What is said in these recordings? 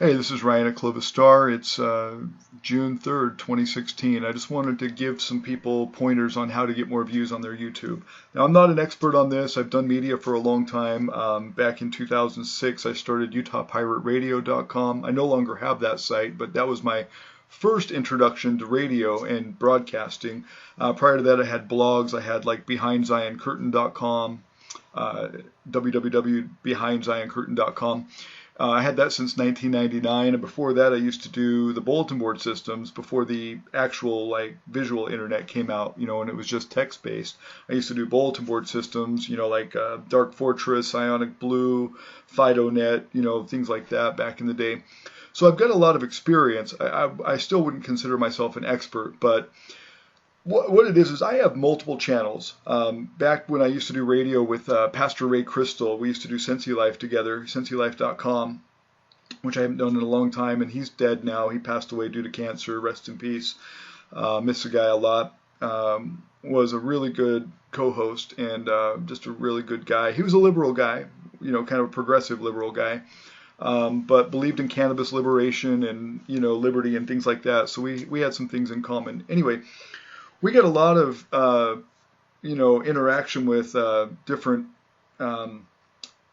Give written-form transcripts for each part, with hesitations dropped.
Hey, this is Ryan at Clovis Star. It's June 3rd, 2016. I just wanted to give some people pointers on how to get more views on their YouTube. Now, I'm not an expert on this. I've done media for a long time. Back in 2006, I started UtahPirateRadio.com. I no longer have that site, but that was my first introduction to radio and broadcasting. Prior to that, I had blogs. I had like BehindZionCurtain.com, www.BehindZionCurtain.com. I had that since 1999, and before that I used to do the Bulletin Board Systems before the actual like visual internet came out, and it was just text-based. I used to do Bulletin Board Systems, like Dark Fortress, Ionic Blue, Fidonet, things like that back in the day. So I've got a lot of experience. I still wouldn't consider myself an expert, but what it is I have multiple channels. Back when I used to do radio with Pastor Ray Crystal, we used to do Sensi Life together, sensilife.com, which I haven't done in a long time, and he's dead now. He passed away due to cancer. Rest in peace. Miss the guy a lot. Was a really good co-host and just a really good guy. He was a liberal guy, kind of a progressive liberal guy, but believed in cannabis liberation and, liberty and things like that. So we had some things in common. Anyway, we get a lot of, interaction with different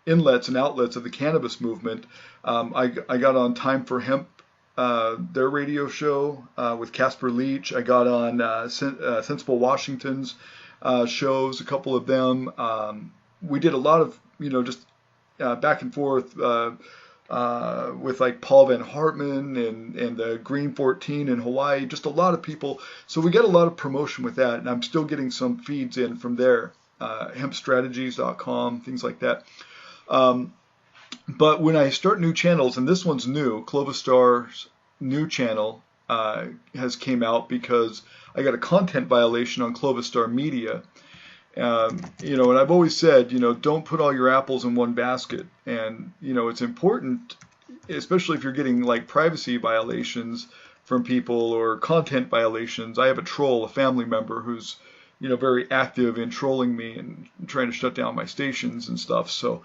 inlets and outlets of the cannabis movement. I got on Time for Hemp, their radio show with Casper Leach. I got on Sensible Washington's shows, a couple of them. We did a lot of, just back and forth with like Paul Van Hartman and the Green 14 in Hawaii, just a lot of people. So we get a lot of promotion with that, and I'm still getting some feeds in from there, hempstrategies.com, things like that. But when I start new channels, and this one's new, Clovis Star's new channel has came out because I got a content violation on Clovis Star Media. And I've always said, don't put all your apples in one basket. And, it's important, especially if you're getting like privacy violations from people or content violations. I have a troll, a family member who's, very active in trolling me and trying to shut down my stations and stuff. So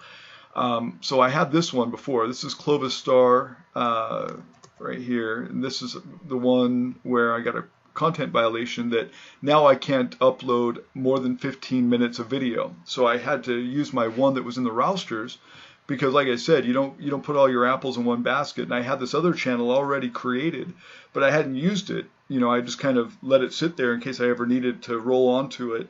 I had this one before. This is Clovis Star right here. And this is the one where I got a content violation that now I can't upload more than 15 minutes of video. So I had to use my one that was in the rousters because, like I said, you don't put all your apples in one basket. And I had this other channel already created, but I hadn't used it. I just kind of let it sit there in case I ever needed to roll onto it,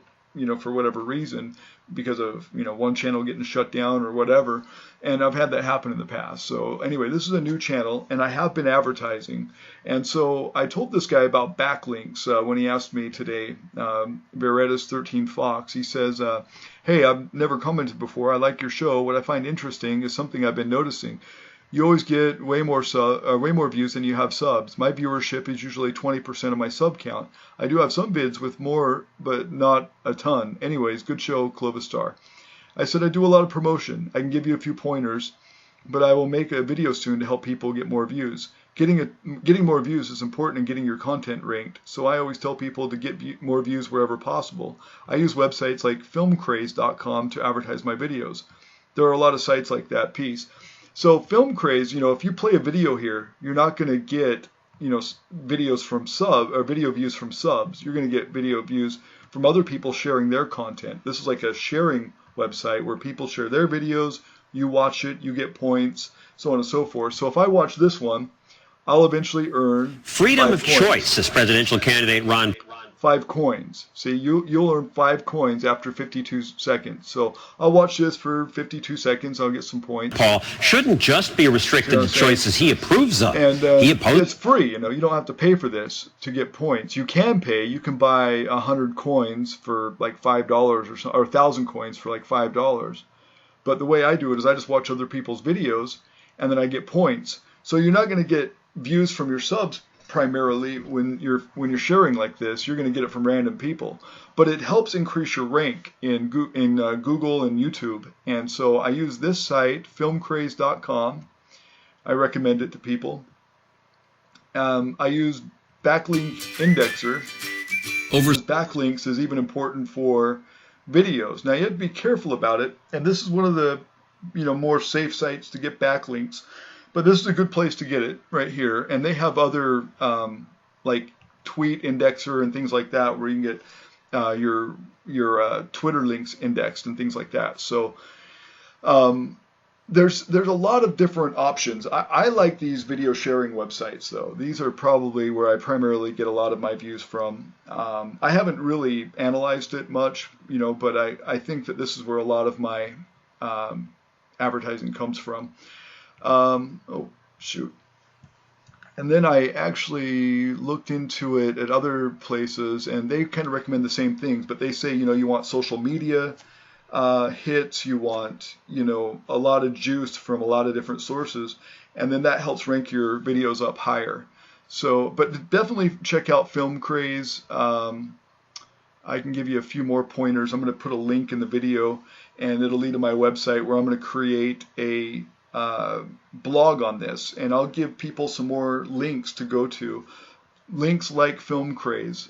for whatever reason, because of, one channel getting shut down or whatever. And I've had that happen in the past. So anyway, this is a new channel, and I have been advertising. And so I told this guy about backlinks when he asked me today, Beretta's 13 Fox. He says, hey, I've never commented before. I like your show. What I find interesting is something I've been noticing. You always get way more views than you have subs. My viewership is usually 20% of my sub count. I do have some vids with more, but not a ton. Anyways, good show, Clovis Star. I said I do a lot of promotion. I can give you a few pointers, but I will make a video soon to help people get more views. Getting more views is important in getting your content ranked. So I always tell people to get more views wherever possible. I use websites like filmcraze.com to advertise my videos. There are a lot of sites like that. Peace. So Film Craze, if you play a video here, you're not going to get, videos from video views from subs. You're going to get video views from other people sharing their content. This is like a sharing website where people share their videos, you watch it, you get points, so on and so forth. So if I watch this one, I'll eventually earn freedom of choice, says presidential candidate Ron. 5 coins. See, you'll earn 5 coins after 52 seconds. So I'll watch this for 52 seconds. I'll get some points. Paul shouldn't just be restricted to choices he approves of. And it's free. You don't have to pay for this to get points. You can pay. You can buy 100 coins for like $5 or 1,000 coins for like $5. But the way I do it is I just watch other people's videos and then I get points. So you're not going to get views from your subs primarily when you're sharing like this. You're going to get it from random people, but it helps increase your rank in Google and YouTube. And so I use this site, filmcraze.com. I recommend it to people. I use backlink indexer. Backlinks is even important for videos. Now you have to be careful about it, and this is one of the more safe sites to get backlinks. But this is a good place to get it right here. And they have other like tweet indexer and things like that where you can get your Twitter links indexed and things like that. So there's a lot of different options. I like these video sharing websites though. These are probably where I primarily get a lot of my views from. I haven't really analyzed it much, but I think that this is where a lot of my advertising comes from. Oh, shoot. And then I actually looked into it at other places, and they kind of recommend the same things, but they say, you want social media hits, you want, a lot of juice from a lot of different sources, and then that helps rank your videos up higher. So, but definitely check out Film Craze. I can give you a few more pointers. I'm going to put a link in the video, and it'll lead to my website where I'm going to create a blog on this, and I'll give people some more links to go to. Links like Film Craze.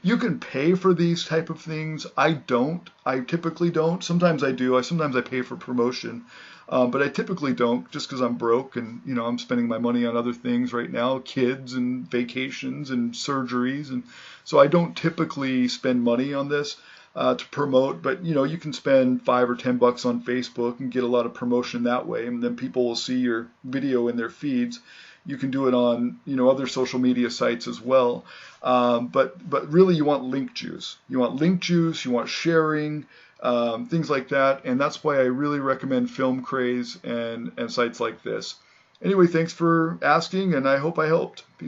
You can pay for these type of things. I don't. I typically don't. Sometimes I do. Sometimes I pay for promotion, but I typically don't, just because I'm broke and I'm spending my money on other things right now, kids and vacations and surgeries, and so I don't typically spend money on this to promote. But you can spend $5 or $10 on Facebook and get a lot of promotion that way, and then people will see your video in their feeds. You can do it on other social media sites as well, but really you want link juice. You want link juice. You want sharing, things like that, and that's why I really recommend Film Craze and sites like this. Anyway, thanks for asking, and I hope I helped. Peace.